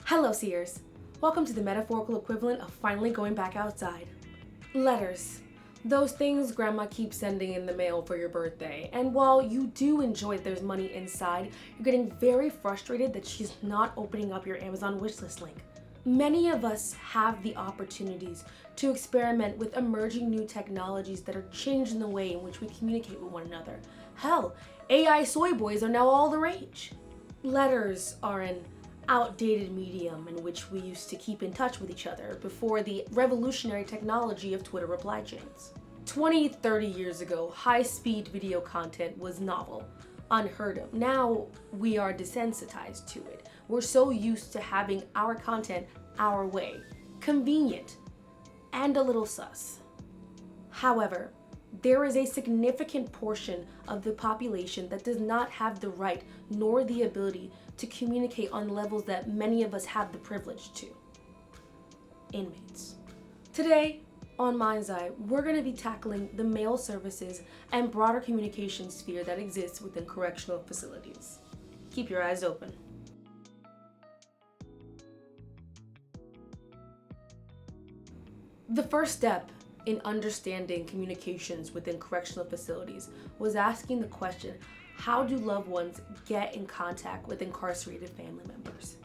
Hello, seers. Welcome to the metaphorical equivalent of finally going back outside. Letters. Those things grandma keeps sending in the mail for your birthday. And while you do enjoy that there's money inside, you're getting very frustrated that she's not opening up your Amazon wishlist link. Many of us have the opportunities to experiment with emerging new technologies that are changing the way in which we communicate with one another. Hell, AI soy boys are now all the rage. Letters are an outdated medium in which we used to keep in touch with each other before the revolutionary technology of Twitter reply chains. 20, 30 years ago, high-speed video content was novel, unheard of. Now we are desensitized to it. We're so used to having our content our way, convenient, and a little sus. However, there is a significant portion of the population that does not have the right nor the ability to communicate on levels that many of us have the privilege to. Inmates. Today, on Mind's Eye, we're going to be tackling the mail services and broader communication sphere that exists within correctional facilities. Keep your eyes open. The first step in understanding communications within correctional facilities was asking the question, how do loved ones get in contact with incarcerated family members?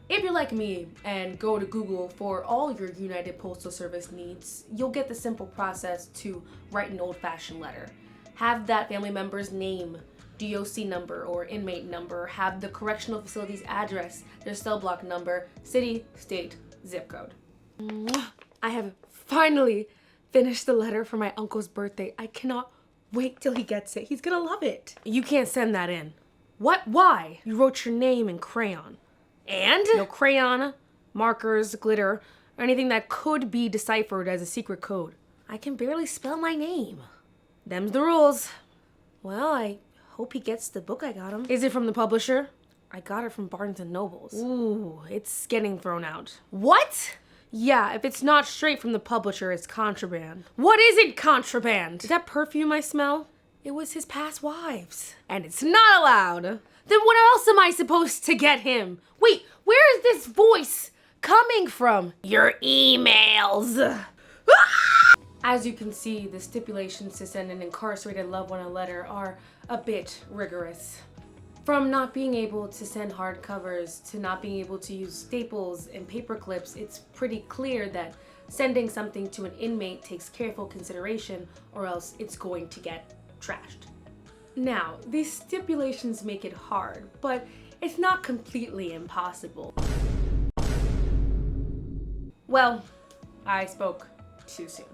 If you're like me and go to Google for all your United Postal Service needs, you'll get the simple process to write an old-fashioned letter. Have that family member's name, DOC number or inmate number, have the correctional facility's address, their cell block number, city, state, zip code. I have finally finished the letter for my uncle's birthday. I cannot wait till he gets it. He's gonna love it. You can't send that in. What? Why? You wrote your name in crayon. And? No crayon, markers, glitter, or anything that could be deciphered as a secret code. I can barely spell my name. Them's the rules. Well, I hope he gets the book I got him. Is it from the publisher? I got it from Barnes & Nobles. Ooh, it's getting thrown out. What? Yeah, if it's not straight from the publisher, it's contraband. What isn't contraband? Is that perfume I smell? It was his past wives. And it's not allowed. Then what else am I supposed to get him? Wait, where is this voice coming from? Your emails. As you can see, the stipulations to send an incarcerated loved one a letter are a bit rigorous. From not being able to send hardcovers to not being able to use staples and paper clips, it's pretty clear that sending something to an inmate takes careful consideration or else it's going to get trashed. Now, these stipulations make it hard, but it's not completely impossible. Well, I spoke too soon.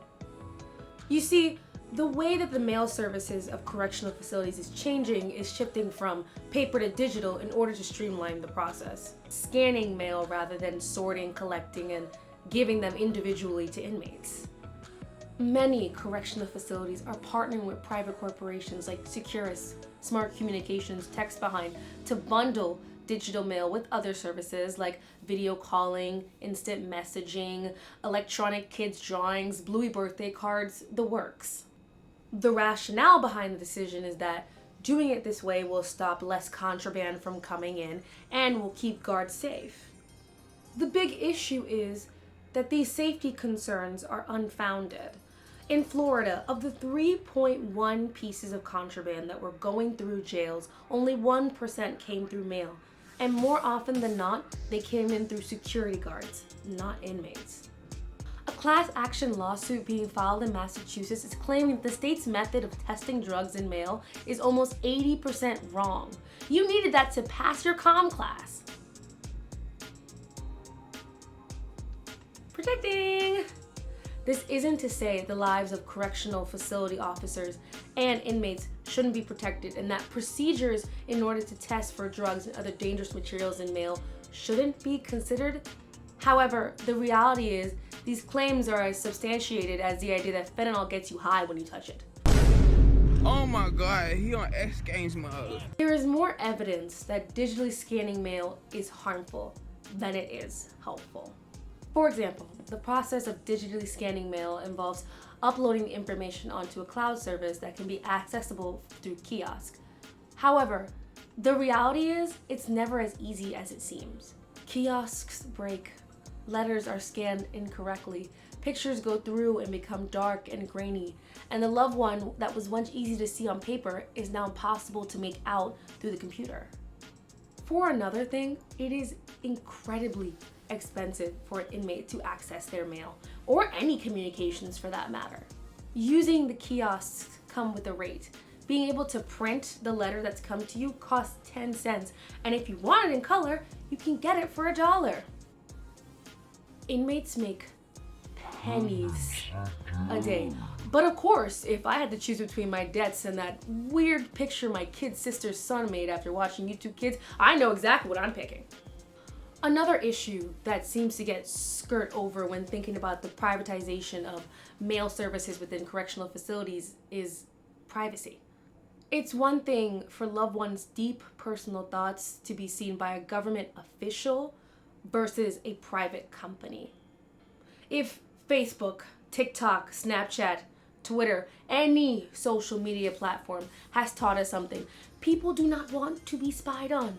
You see, the way that the mail services of correctional facilities is changing is shifting from paper to digital in order to streamline the process. Scanning mail rather than sorting, collecting, and giving them individually to inmates. Many correctional facilities are partnering with private corporations like Securus, Smart Communications, Text Behind to bundle digital mail with other services like video calling, instant messaging, electronic kids drawings, Bluey birthday cards, the works. The rationale behind the decision is that doing it this way will stop less contraband from coming in and will keep guards safe. The big issue is that these safety concerns are unfounded. In Florida, of the 3.1 pieces of contraband that were going through jails, only 1% came through mail. And more often than not, they came in through security guards, not inmates. A class action lawsuit being filed in Massachusetts is claiming that the state's method of testing drugs in mail is almost 80% wrong. You needed that to pass your comm class. Protecting. This isn't to say the lives of correctional facility officers and inmates shouldn't be protected and that procedures in order to test for drugs and other dangerous materials in mail shouldn't be considered. However, the reality is these claims are as substantiated as the idea that fentanyl gets you high when you touch it. Oh my God, he on X Games mode. There is more evidence that digitally scanning mail is harmful than it is helpful. For example, the process of digitally scanning mail involves uploading the information onto a cloud service that can be accessible through kiosk. However, the reality is it's never as easy as it seems. Kiosks break, letters are scanned incorrectly, pictures go through and become dark and grainy, and the loved one that was once easy to see on paper is now impossible to make out through the computer. For another thing, it is incredibly expensive for an inmate to access their mail, or any communications for that matter. Using the kiosks come with a rate. Being able to print the letter that's come to you costs 10 cents, and if you want it in color, you can get it for $1. Inmates make pennies a day. But of course, if I had to choose between my debts and that weird picture my kid's sister's son made after watching YouTube Kids, I know exactly what I'm picking. Another issue that seems to get skirt over when thinking about the privatization of mail services within correctional facilities is privacy. It's one thing for loved ones' deep personal thoughts to be seen by a government official versus a private company. If Facebook, TikTok, Snapchat, Twitter, any social media platform has taught us something, people do not want to be spied on,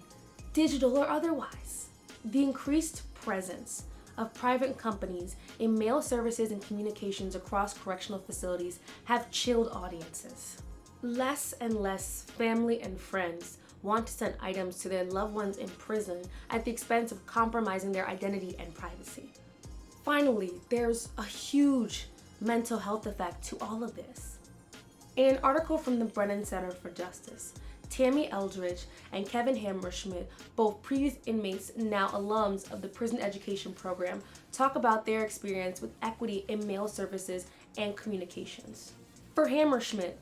digital or otherwise. The increased presence of private companies in mail services and communications across correctional facilities have chilled audiences. Less and less family and friends want to send items to their loved ones in prison at the expense of compromising their identity and privacy. Finally, there's a huge mental health effect to all of this. In an article from the Brennan Center for Justice, Tammy Eldridge and Kevin Hammerschmidt, both previous inmates, now alums of the prison education program, talk about their experience with equity in mail services and communications. For Hammerschmidt,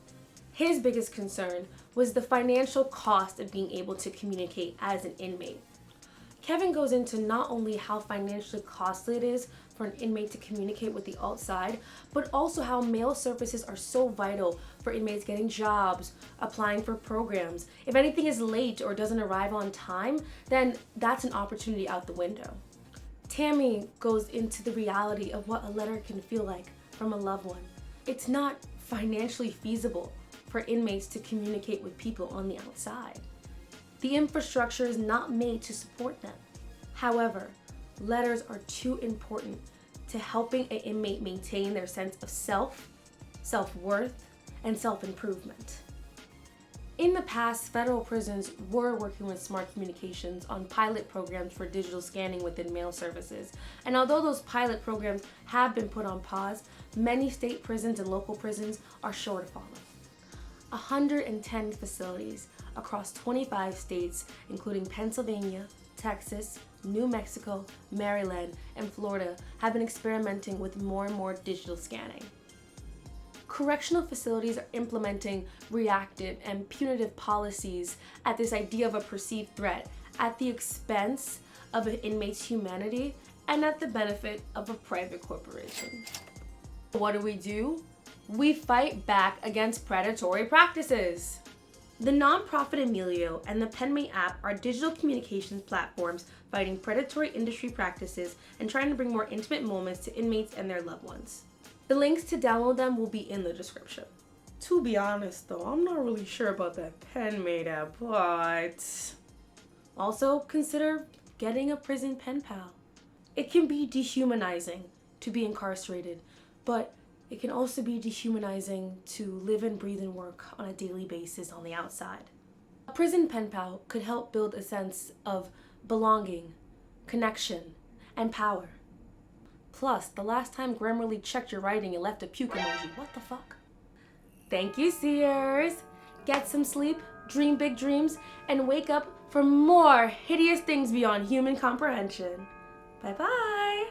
his biggest concern was the financial cost of being able to communicate as an inmate. Kevin goes into not only how financially costly it is for an inmate to communicate with the outside, but also how mail services are so vital for inmates getting jobs, applying for programs. If anything is late or doesn't arrive on time, then that's an opportunity out the window. Tammy goes into the reality of what a letter can feel like from a loved one. It's not financially feasible for inmates to communicate with people on the outside. The infrastructure is not made to support them. However, letters are too important to helping an inmate maintain their sense of self-worth, and self-improvement. In the past, federal prisons were working with Smart Communications on pilot programs for digital scanning within mail services. And although those pilot programs have been put on pause, many state prisons and local prisons are sure to follow. 110 facilities across 25 states, including Pennsylvania, Texas, New Mexico, Maryland, and Florida, have been experimenting with more and more digital scanning. Correctional facilities are implementing reactive and punitive policies at this idea of a perceived threat at the expense of an inmate's humanity and at the benefit of a private corporation. What do? We fight back against predatory practices. The nonprofit Emilio and the PenMate app are digital communications platforms fighting predatory industry practices and trying to bring more intimate moments to inmates and their loved ones. The links to download them will be in the description. To be honest though, I'm not really sure about that PenMate app, but also consider getting a prison pen pal. It can be dehumanizing to be incarcerated, but it can also be dehumanizing to live and breathe and work on a daily basis on the outside. A prison pen pal could help build a sense of belonging, connection, and power. Plus, the last time Grammarly checked your writing and left a puke emoji. What the fuck? Thank you, Seers. Get some sleep, dream big dreams, and wake up for more hideous things beyond human comprehension. Bye-bye.